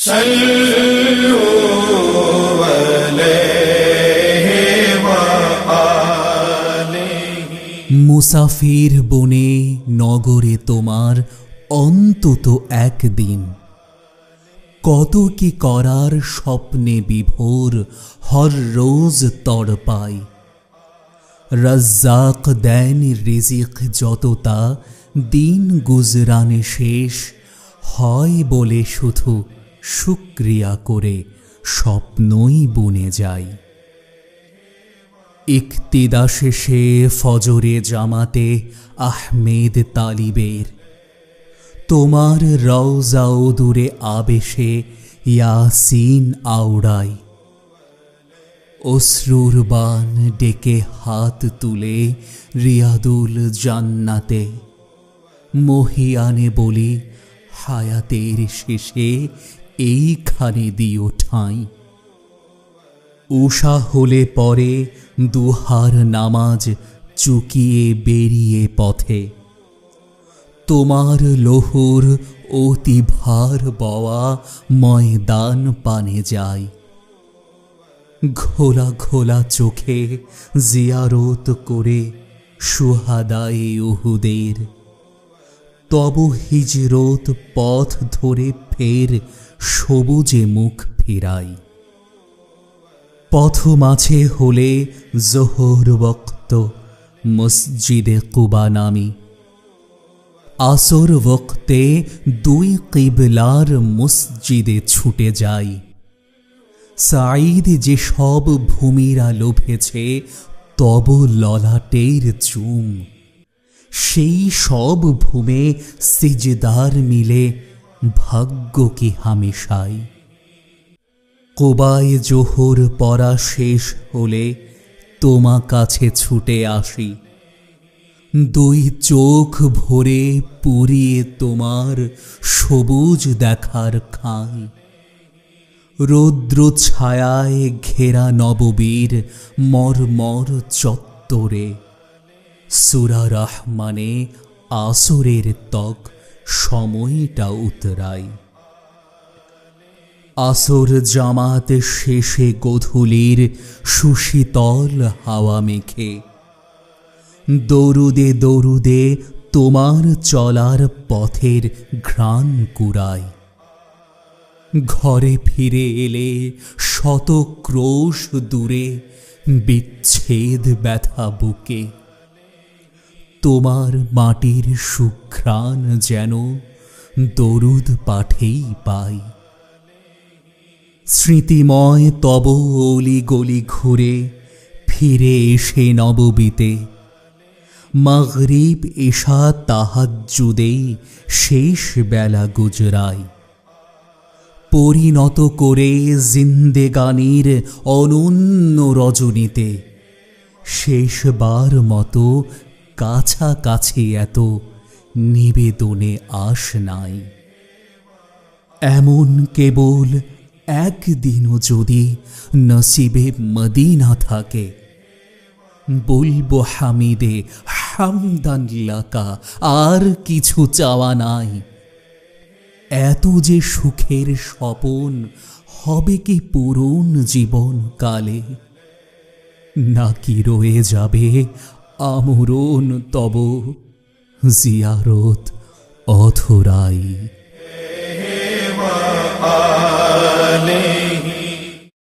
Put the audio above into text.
صلوا عليه وآله মুসাফির বনে নগরে তোমার অন্তত একদিন কত কি করার স্বপ্নে বিভোর হর রোজ তড়পাই। রাজ্জাক দেন রিজিক যতটা দিন গুজরানে শেষ হয় বলে শুধু শুকরিয়া করে স্বপ্নই বুনে যায়। ইক্তিদা শেষে ফজরে জামাতে আহমেদ তালিবের তোমার রওজাও দূরে আবেশে ইয়াসিন আওড়াই। অশ্রুর বান ডেকে হাত তুলে রিয়াদুল জান্নাতে মহিয়ানে বলি হায়াতের শেষে এইখানে দিও ঠাঁই। উষা হলে পরে দুহার নামাজ চুকিয়ে বেরিয়ে পথে তোমার লোহর অতি ভার বওয়া ময়দান পানে যায়। ঘোলা ঘোলা চোখে জিয়ারত করে সুহাদায়ে উহুদের তব হিজরত পথ ধরে ফের সবুজে মুখ ফিরাই। পথ মাঝে হলে জোহর বক্ত মসজিদে কুবা নামি। আসর বক্তে দুই কিবলার মসজিদে ছুটে যাই। সাঈদ যে সব ভূমিরা লোভেছে তব ললাটের চুম সেই সব ভূমে সিজদার মিলে ভাগ্য কি হামেশাই। কোবায় জোহর পড়া শেষ হলে তোমা কাছে ছুটে আসি। দুই চোখ ভরে পুরিয়ে তোমার সবুজ দেখার খাই। রৌদ্র ছায়ায় ঘেরা নববীর মরমর চত্বরে সূরা রহমানে আসরের তক সময়টা উতরাই। আসর জামাত শেষে গোধূলির সুশীতল হাওয়া মেখে দরুদে দরুদে তোমার চলার পথের ঘ্রাণ কুড়াই। ঘরে ফিরে এলে শত ক্রোশ দূরে বিচ্ছেদ ব্যথা বুকে তোমার মাটির সুঘ্রাণ যেন দরুদ পাঠেই পাই। স্মৃতিময় তব অলি গলি ঘুরে ফিরে এসে নববীতে মাগরিব এশা তাহাজ্জুদেই শেষ বেলা গুজরাই। পরিণত করে জিন্দেগানির অনন্য রজনীতে শেষবার মতো কাছাকাছি এত নিবেদনে আশ নাই। এমন কেবল একদিনও যদি নসিবে মদিনা থাকে বলবো হামিদে হামদান লাকা, আর কিছু চাওয়া নাই। এত যে সুখের স্বপন হবে কি পূরণ জীবন কালে, নাকি রয়ে যাবে আমরণ তব জিয়ারত অধরাই। وآله